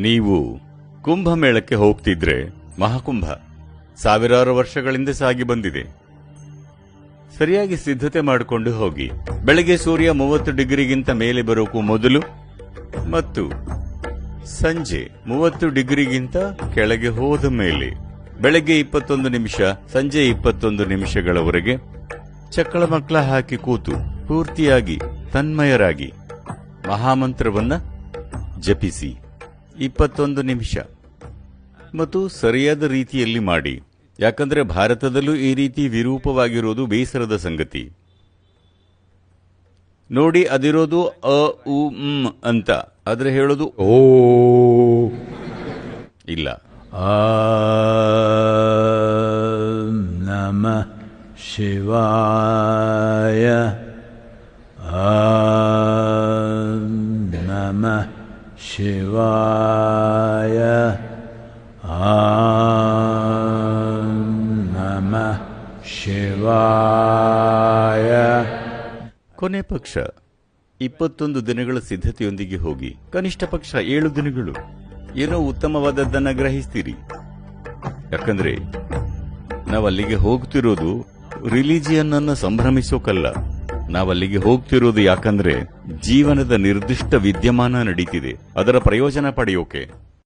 ನೀವು ಕುಂಭಮೇಳಕ್ಕೆ ಹೋಗ್ತಿದ್ರೆ ಮಹಾಕುಂಭ ಸಾವಿರಾರು ವರ್ಷಗಳಿಂದ ಸಾಗಿ ಬಂದಿದೆ. ಸರಿಯಾಗಿ ಸಿದ್ಧತೆ ಮಾಡಿಕೊಂಡು ಹೋಗಿ. ಬೆಳಗ್ಗೆ ಸೂರ್ಯ 30 ಡಿಗ್ರಿಗಿಂತ ಮೇಲೆ ಬರೋಕು ಮೊದಲು ಮತ್ತು ಸಂಜೆ 30 ಡಿಗ್ರಿಗಿಂತ ಕೆಳಗೆ ಹೋದ ಮೇಲೆ ಬೆಳಗ್ಗೆ 21 ನಿಮಿಷ, ಸಂಜೆ 21 ನಿಮಿಷಗಳವರೆಗೆ ಚಕ್ಕಳ ಮಕ್ಕಳ ಹಾಕಿ ಕೂತು ಪೂರ್ತಿಯಾಗಿ ತನ್ಮಯರಾಗಿ ಮಹಾಮಂತ್ರವನ್ನ ಜಪಿಸಿ 21 ನಿಮಿಷ ಮತ್ತು ಸರಿಯಾದ ರೀತಿಯಲ್ಲಿ ಮಾಡಿ. ಯಾಕಂದ್ರೆ ಭಾರತದಲ್ಲೂ ಈ ರೀತಿ ವಿರೂಪವಾಗಿರೋದು ಬೇಸರದ ಸಂಗತಿ. ನೋಡಿ, ಅದಿರೋದು ಅ ಉ ಅಂತ, ಆದ್ರೆ ಹೇಳೋದು ಓ ಇಲ್ಲ. ನಮಃ ಶಿವಾಯ, ನಮಃ ಶಿವಾಯ, ನಮಃ ಶಿವಾಯ. ಕೊನೆ ಪಕ್ಷ 21 ದಿನಗಳ ಸಿದ್ಧತೆಯೊಂದಿಗೆ ಹೋಗಿ. ಕನಿಷ್ಠ ಪಕ್ಷ 7 ದಿನಗಳು ಏನೋ ಉತ್ತಮವಾದದ್ದನ್ನ ಗ್ರಹಿಸ್ತೀರಿ. ಯಾಕಂದ್ರೆ ನಾವಲ್ಲಿಗೆ ಹೋಗ್ತಿರೋದು ರಿಲಿಜಿಯನ್ ಅನ್ನ ಸಂಭ್ರಮಿಸೋಕಲ್ಲ. ನಾವಲ್ಲಿಗೆ ಹೋಗ್ತಿರೋದು ಯಾಕಂದ್ರೆ ಜೀವನದ ನಿರ್ದಿಷ್ಟ ವಿದ್ಯಮಾನ ನಡೀತಿದೆ, ಅದರ ಪ್ರಯೋಜನ ಪಡೆಯೋಕೆ.